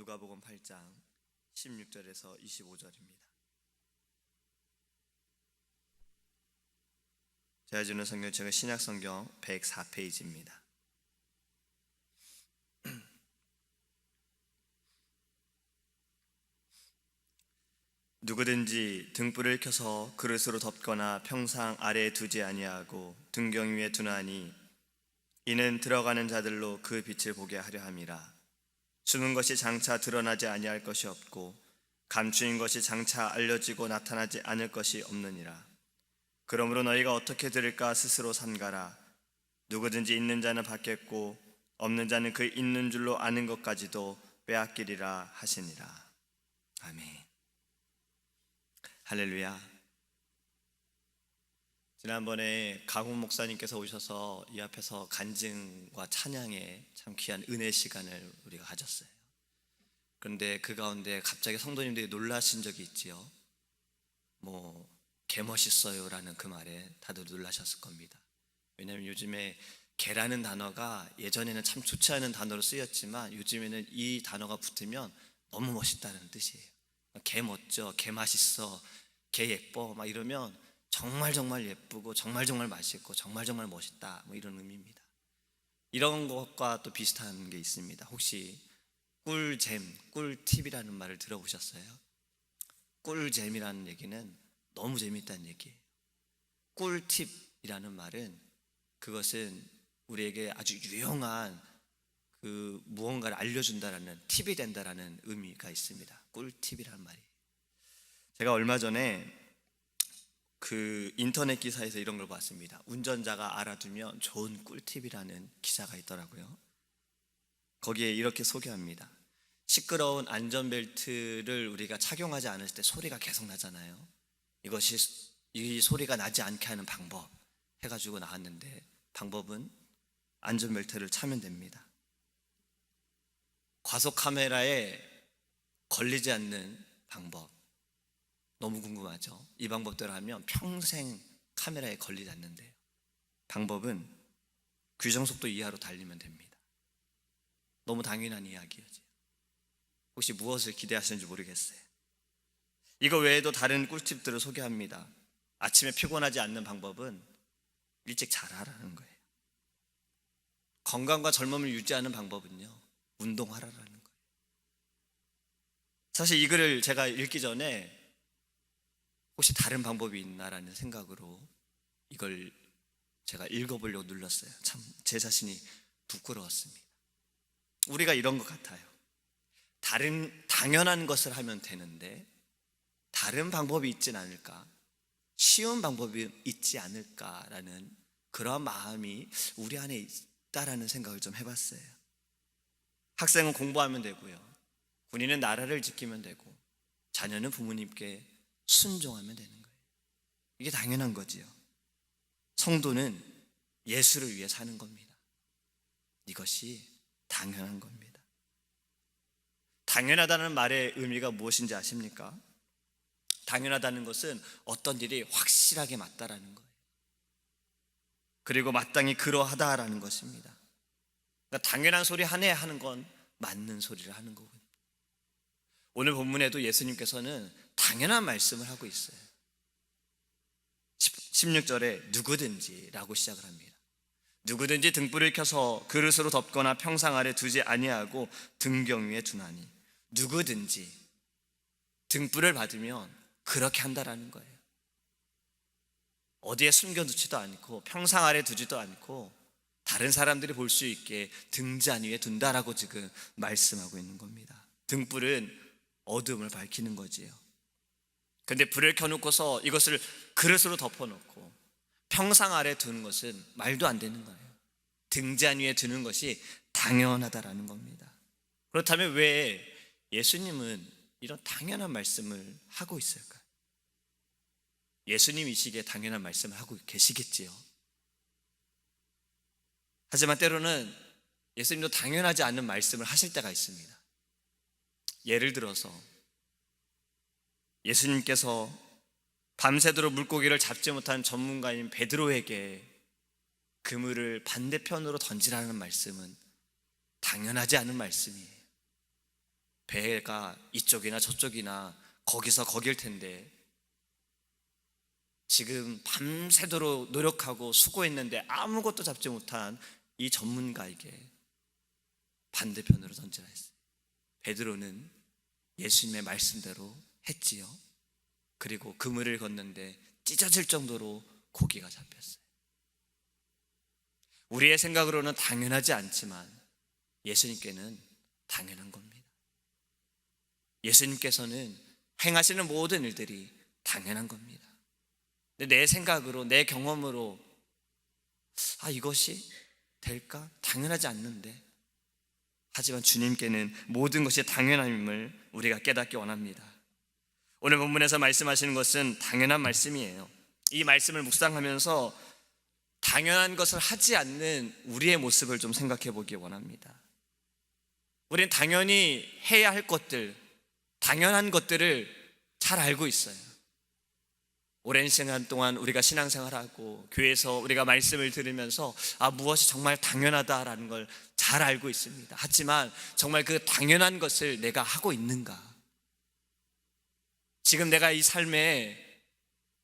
누가복음 8장 16절에서 25절입니다. 제가 주는 성경책은 신약성경 104페이지입니다. 누구든지 등불을 켜서 그릇으로 덮거나 평상 아래에 두지 아니하고 등경 위에 두나니 이는 들어가는 자들로 그 빛을 보게 하려 함이라. 숨은 것이 장차 드러나지 아니할 것이 없고 감추인 것이 장차 알려지고 나타나지 않을 것이 없느니라. 그러므로 너희가 어떻게 들을까 스스로 삼가라. 누구든지 있는 자는 받겠고 없는 자는 그 있는 줄로 아는 것까지도 빼앗기리라 하시니라. 아멘. 할렐루야. 지난번에 강훈 목사님께서 오셔서 이 앞에서 간증과 찬양에 참 귀한 은혜 시간을 우리가 가졌어요. 그런데 그 가운데 갑자기 성도님들이 놀라신 적이 있지요. 개멋있어요 라는 그 말에 다들 놀라셨을 겁니다. 왜냐하면 요즘에 개라는 단어가 예전에는 참 좋지 않은 단어로 쓰였지만 요즘에는 이 단어가 붙으면 너무 멋있다는 뜻이에요. 개 멋져, 개 맛있어, 개 예뻐 막 이러면 정말 예쁘고 정말 맛있고 정말 멋있다 이런 의미입니다. 이런 것과 또 비슷한 게 있습니다. 혹시 꿀잼, 꿀팁이라는 말을 들어보셨어요? 꿀잼이라는 얘기는 너무 재밌다는 얘기예요. 꿀팁이라는 말은 그것은 우리에게 아주 유용한 그 무언가를 알려준다라는 팁이 된다라는 의미가 있습니다. 꿀팁이라는 말이. 제가 얼마 전에 그 인터넷 기사에서 이런 걸 봤습니다. 운전자가 알아두면 좋은 꿀팁이라는 기사가 있더라고요. 거기에 이렇게 소개합니다. 시끄러운 안전벨트를 우리가 착용하지 않을 때 소리가 계속 나잖아요. 이 소리가 나지 않게 하는 방법 해가지고 나왔는데, 방법은 안전벨트를 차면 됩니다. 과속 카메라에 걸리지 않는 방법 너무 궁금하죠? 이 방법대로 하면 평생 카메라에 걸리지 않는데요. 방법은 규정속도 이하로 달리면 됩니다. 너무 당연한 이야기죠. 혹시 무엇을 기대하시는지 모르겠어요. 이거 외에도 다른 꿀팁들을 소개합니다. 아침에 피곤하지 않는 방법은 일찍 자라라는 거예요. 건강과 젊음을 유지하는 방법은요, 운동하라라는 거예요. 사실 이 글을 제가 읽기 전에 혹시 다른 방법이 있나라는 생각으로 이걸 제가 읽어보려고 눌렀어요. 참 제 자신이 부끄러웠습니다. 우리가 이런 것 같아요. 당연한 것을 하면 되는데 다른 방법이 있진 않을까, 쉬운 방법이 있지 않을까라는 그러한 마음이 우리 안에 있다라는 생각을 좀 해봤어요. 학생은 공부하면 되고요, 군인은 나라를 지키면 되고, 자녀는 부모님께 순종하면 되는 거예요. 이게 당연한 거지요. 성도는 예수를 위해 사는 겁니다. 이것이 당연한 겁니다. 당연하다는 말의 의미가 무엇인지 아십니까? 당연하다는 것은 어떤 일이 확실하게 맞다라는 거예요. 그리고 마땅히 그러하다라는 것입니다. 그러니까 당연한 소리 하네 하는 건 맞는 소리를 하는 거거든요. 오늘 본문에도 예수님께서는 당연한 말씀을 하고 있어요. 16절에 누구든지 라고 시작을 합니다. 누구든지 등불을 켜서 그릇으로 덮거나 평상 아래 두지 아니하고 등경 위에 두나니, 누구든지 등불을 받으면 그렇게 한다라는 거예요. 어디에 숨겨두지도 않고 평상 아래 두지도 않고 다른 사람들이 볼 수 있게 등잔 위에 둔다라고 지금 말씀하고 있는 겁니다. 등불은 어둠을 밝히는 거지요. 근데 불을 켜놓고서 이것을 그릇으로 덮어놓고 평상 아래 두는 것은 말도 안 되는 거예요. 등잔 위에 두는 것이 당연하다라는 겁니다. 그렇다면 왜 예수님은 이런 당연한 말씀을 하고 있을까요? 예수님이시기에 당연한 말씀을 하고 계시겠지요. 하지만 때로는 예수님도 당연하지 않은 말씀을 하실 때가 있습니다. 예를 들어서 예수님께서 밤새도록 물고기를 잡지 못한 전문가인 베드로에게 그물을 반대편으로 던지라는 말씀은 당연하지 않은 말씀이에요. 배가 이쪽이나 저쪽이나 거기서 거길 텐데 지금 밤새도록 노력하고 수고했는데 아무것도 잡지 못한 이 전문가에게 반대편으로 던지라 했어요. 베드로는 예수님의 말씀대로 했지요. 그리고 그물을 걷는데 찢어질 정도로 고기가 잡혔어요. 우리의 생각으로는 당연하지 않지만 예수님께는 당연한 겁니다. 예수님께서는 행하시는 모든 일들이 당연한 겁니다. 근데 내 생각으로, 내 경험으로 이것이 될까? 당연하지 않는데. 하지만 주님께는 모든 것이 당연함을 우리가 깨닫기 원합니다. 오늘 본문에서 말씀하시는 것은 당연한 말씀이에요. 이 말씀을 묵상하면서 당연한 것을 하지 않는 우리의 모습을 좀 생각해 보기 원합니다. 우리는 당연히 해야 할 것들, 당연한 것들을 잘 알고 있어요. 오랜 시간 동안 우리가 신앙생활하고 교회에서 우리가 말씀을 들으면서 무엇이 정말 당연하다라는 걸 잘 알고 있습니다. 하지만 정말 그 당연한 것을 내가 하고 있는가? 지금 내가 이 삶에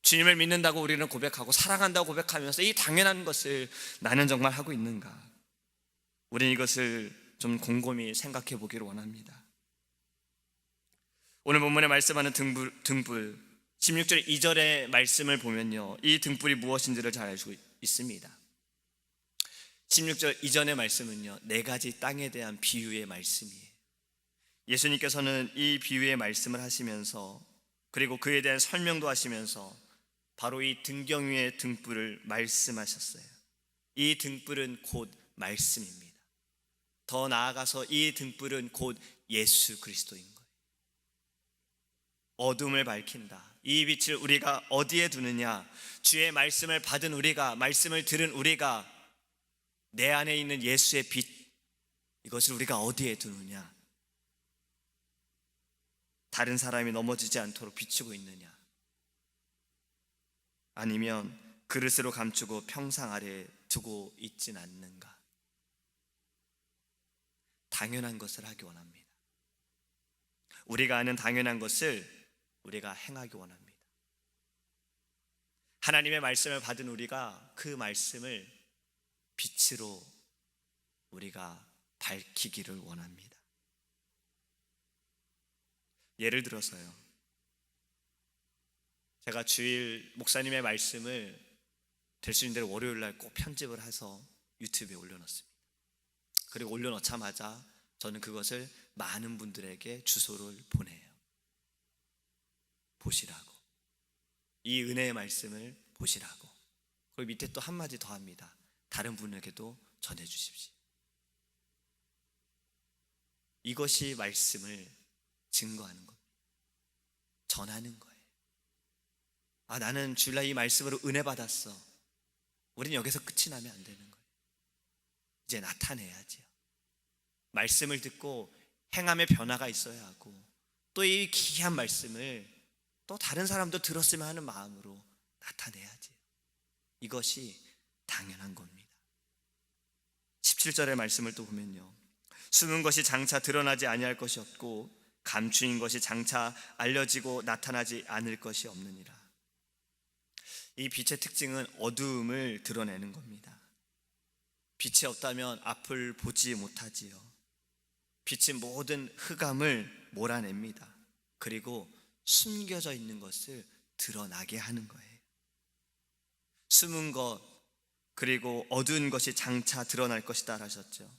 주님을 믿는다고 우리는 고백하고 사랑한다고 고백하면서 이 당연한 것을 나는 정말 하고 있는가? 우리는 이것을 좀 곰곰이 생각해 보기를 원합니다. 오늘 본문에 말씀하는 등불 16절 2절의 말씀을 보면요, 이 등불이 무엇인지를 잘 알 수 있습니다. 16절 이전의 말씀은요, 4가지 땅에 대한 비유의 말씀이에요. 예수님께서는 이 비유의 말씀을 하시면서 그리고 그에 대한 설명도 하시면서 바로 이 등경 위의 등불을 말씀하셨어요. 이 등불은 곧 말씀입니다. 더 나아가서 이 등불은 곧 예수 그리스도인 거예요. 어둠을 밝힌다. 이 빛을 우리가 어디에 두느냐? 주의 말씀을 받은 우리가, 말씀을 들은 우리가 내 안에 있는 예수의 빛, 이것을 우리가 어디에 두느냐? 다른 사람이 넘어지지 않도록 비추고 있느냐? 아니면 그릇으로 감추고 평상 아래에 두고 있진 않는가? 당연한 것을 하기 원합니다. 우리가 아는 당연한 것을 우리가 행하기 원합니다. 하나님의 말씀을 받은 우리가 그 말씀을 빛으로 우리가 밝히기를 원합니다. 예를 들어서요, 제가 주일 목사님의 말씀을 될 수 있는 대로 월요일 날 꼭 편집을 해서 유튜브에 올려놓습니다. 그리고 올려놓자마자 저는 그것을 많은 분들에게 주소를 보내요. 보시라고, 이 은혜의 말씀을 보시라고. 그리고 밑에 또 한마디 더 합니다. 다른 분에게도 전해주십시오. 이것이 말씀을 증거하는 겁니다. 전하는 거예요. 나는 주일날 이 말씀으로 은혜 받았어. 우리는 여기서 끝이 나면 안 되는 거예요. 이제 나타내야지요. 말씀을 듣고 행함의 변화가 있어야 하고, 또 이 귀한 말씀을 또 다른 사람도 들었으면 하는 마음으로 나타내야지요. 이것이 당연한 겁니다. 17절의 말씀을 또 보면요, 숨은 것이 장차 드러나지 아니할 것이 없고 감추인 것이 장차 알려지고 나타나지 않을 것이 없느니라. 이 빛의 특징은 어두움을 드러내는 겁니다. 빛이 없다면 앞을 보지 못하지요. 빛이 모든 흑암을 몰아냅니다. 그리고 숨겨져 있는 것을 드러나게 하는 거예요. 숨은 것 그리고 어두운 것이 장차 드러날 것이다 하셨죠.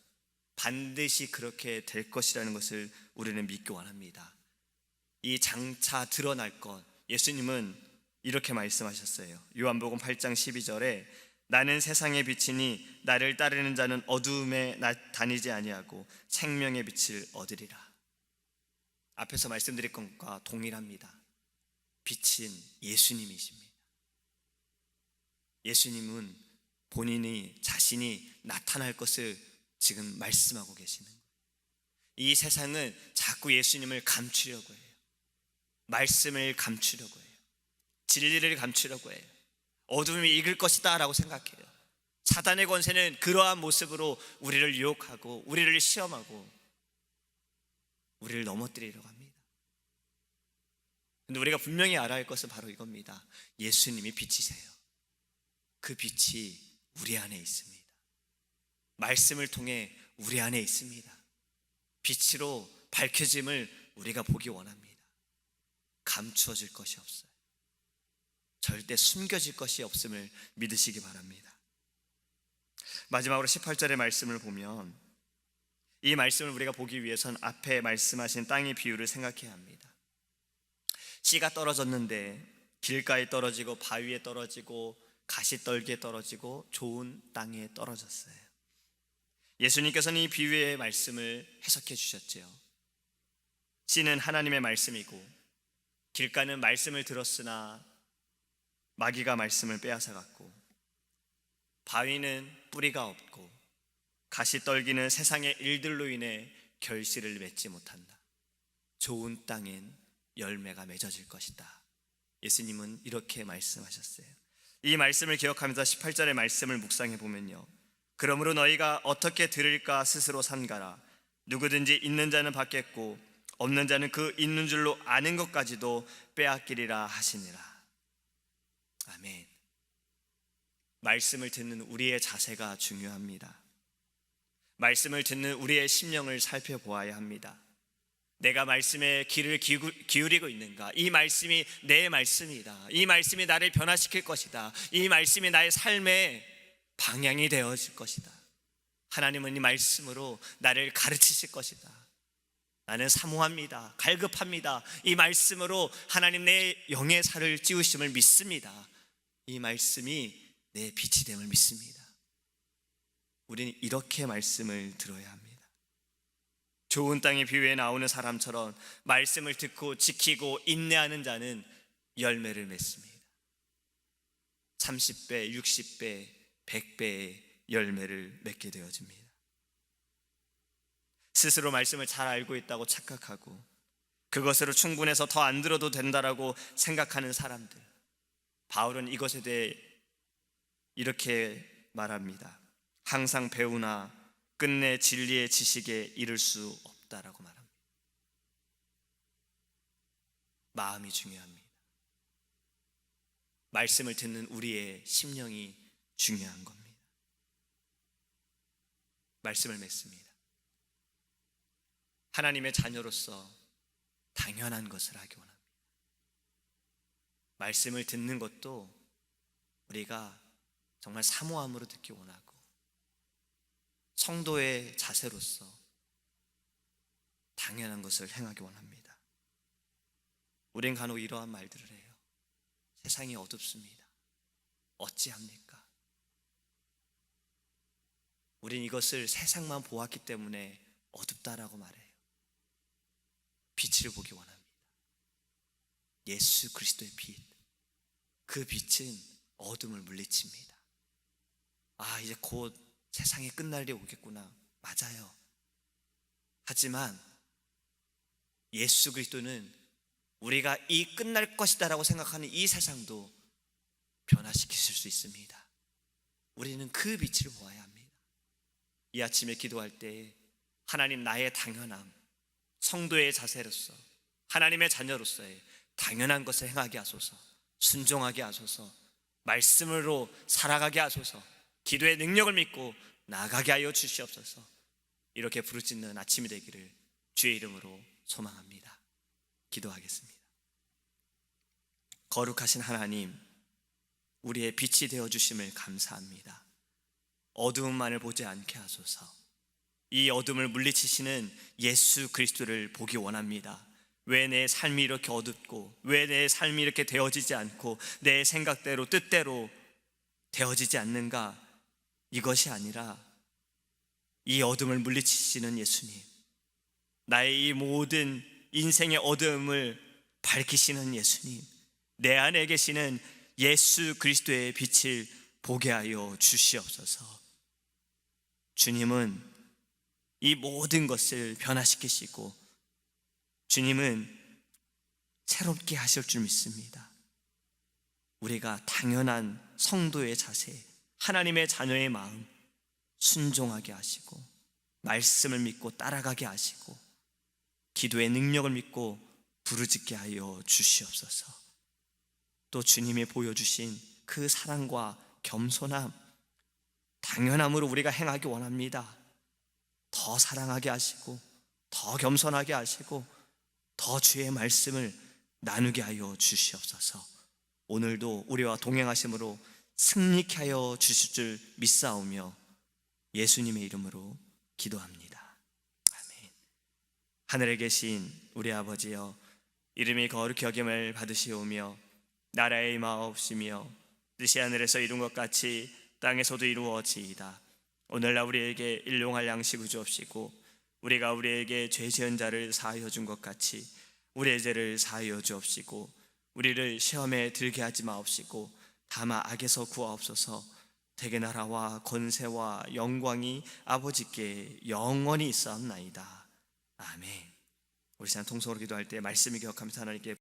반드시 그렇게 될 것이라는 것을 우리는 믿기 원합니다. 이 장차 드러날 것, 예수님은 이렇게 말씀하셨어요. 요한복음 8장 12절에 나는 세상의 빛이니 나를 따르는 자는 어두움에 다니지 아니하고 생명의 빛을 얻으리라. 앞에서 말씀드린 것과 동일합니다. 빛은 예수님이십니다. 예수님은 본인이 자신이 나타날 것을 지금 말씀하고 계시는 거예요. 이 세상은 자꾸 예수님을 감추려고 해요. 말씀을 감추려고 해요. 진리를 감추려고 해요. 어둠이 이길 것이다 라고 생각해요. 사단의 권세는 그러한 모습으로 우리를 유혹하고 우리를 시험하고 우리를 넘어뜨리려고 합니다. 근데 우리가 분명히 알아야 할 것은 바로 이겁니다. 예수님이 빛이세요. 그 빛이 우리 안에 있습니다. 말씀을 통해 우리 안에 있습니다. 빛으로 밝혀짐을 우리가 보기 원합니다. 감추어질 것이 없어요. 절대 숨겨질 것이 없음을 믿으시기 바랍니다. 마지막으로 18절의 말씀을 보면, 이 말씀을 우리가 보기 위해선 앞에 말씀하신 땅의 비유를 생각해야 합니다. 씨가 떨어졌는데 길가에 떨어지고 바위에 떨어지고 가시떨기에 떨어지고 좋은 땅에 떨어졌어요. 예수님께서는 이 비유의 말씀을 해석해 주셨지요. 씨는 하나님의 말씀이고 길가는 말씀을 들었으나 마귀가 말씀을 빼앗아갔고, 바위는 뿌리가 없고 가시떨기는 세상의 일들로 인해 결실을 맺지 못한다. 좋은 땅엔 열매가 맺어질 것이다. 예수님은 이렇게 말씀하셨어요. 이 말씀을 기억하면서 18절의 말씀을 묵상해 보면요, 그러므로 너희가 어떻게 들을까 스스로 삼가라. 누구든지 있는 자는 받겠고 없는 자는 그 있는 줄로 아는 것까지도 빼앗기리라 하시니라. 아멘. 말씀을 듣는 우리의 자세가 중요합니다. 말씀을 듣는 우리의 심령을 살펴보아야 합니다. 내가 말씀에 귀를 기울이고 있는가? 이 말씀이 내 말씀이다. 이 말씀이 나를 변화시킬 것이다. 이 말씀이 나의 삶의 방향이 되어질 것이다. 하나님은 이 말씀으로 나를 가르치실 것이다. 나는 사모합니다. 갈급합니다. 이 말씀으로 하나님 내 영의 살을 찌우심을 믿습니다. 이 말씀이 내 빛이 됨을 믿습니다. 우리는 이렇게 말씀을 들어야 합니다. 좋은 땅의 비유에 나오는 사람처럼 말씀을 듣고 지키고 인내하는 자는 열매를 맺습니다. 30배, 60배, 100배의 열매를 맺게 되어집니다. 스스로 말씀을 잘 알고 있다고 착각하고 그것으로 충분해서 더 안 들어도 된다라고 생각하는 사람들, 바울은 이것에 대해 이렇게 말합니다. 항상 배우나 끝내 진리의 지식에 이를 수 없다라고 말합니다. 마음이 중요합니다. 말씀을 듣는 우리의 심령이 중요한 겁니다. 말씀을 맺습니다. 하나님의 자녀로서 당연한 것을 하기 원합니다. 말씀을 듣는 것도 우리가 정말 사모함으로 듣기 원하고, 성도의 자세로서 당연한 것을 행하기 원합니다. 우린 간혹 이러한 말들을 해요. 세상이 어둡습니다. 어찌합니까? 우린 이것을 세상만 보았기 때문에 어둡다라고 말해요. 빛을 보기 원합니다. 예수 그리스도의 빛, 그 빛은 어둠을 물리칩니다. 아, 이제 곧 세상이 끝날이 오겠구나. 맞아요. 하지만 예수 그리스도는 우리가 이 끝날 것이다라고 생각하는 이 세상도 변화시키실 수 있습니다. 우리는 그 빛을 보아야 합니다. 이 아침에 기도할 때 하나님, 나의 당연함, 성도의 자세로서 하나님의 자녀로서의 당연한 것을 행하게 하소서, 순종하게 하소서, 말씀으로 살아가게 하소서, 기도의 능력을 믿고 나아가게 하여 주시옵소서. 이렇게 부르짖는 아침이 되기를 주의 이름으로 소망합니다. 기도하겠습니다. 거룩하신 하나님, 우리의 빛이 되어주심을 감사합니다. 어두움만을 보지 않게 하소서. 이 어둠을 물리치시는 예수 그리스도를 보기 원합니다. 왜 내 삶이 이렇게 어둡고, 왜 내 삶이 이렇게 되어지지 않고 내 생각대로 뜻대로 되어지지 않는가? 이것이 아니라 이 어둠을 물리치시는 예수님, 나의 이 모든 인생의 어둠을 밝히시는 예수님, 내 안에 계시는 예수 그리스도의 빛을 보게 하여 주시옵소서. 주님은 이 모든 것을 변화시키시고 주님은 새롭게 하실 줄 믿습니다. 우리가 당연한 성도의 자세, 하나님의 자녀의 마음 순종하게 하시고 말씀을 믿고 따라가게 하시고 기도의 능력을 믿고 부르짖게 하여 주시옵소서. 또 주님이 보여주신 그 사랑과 겸손함, 당연함으로 우리가 행하기 원합니다. 더 사랑하게 하시고 더 겸손하게 하시고 더 주의 말씀을 나누게 하여 주시옵소서. 오늘도 우리와 동행하심으로 승리케 하여 주실 줄 믿사오며 예수님의 이름으로 기도합니다. 아멘. 하늘에 계신 우리 아버지여, 이름이 거룩히 여김을 받으시오며 나라의 임하옵시며 뜻이 하늘에서 이룬 것 같이 땅에서도 이루어지이다. 오늘날 우리에게 일용할 양식을 주옵시고 우리가 우리에게 죄 지은 자를 사하여 준 것 같이 우리의 죄를 사하여 주옵시고 우리를 시험에 들게 하지 마옵시고 다만 악에서 구하옵소서. 대개 나라와 권세와 영광이 아버지께 영원히 있사옵나이다. 아멘. 우리 시간 통성으로 기도할 때 말씀을 기억하면서 하나님께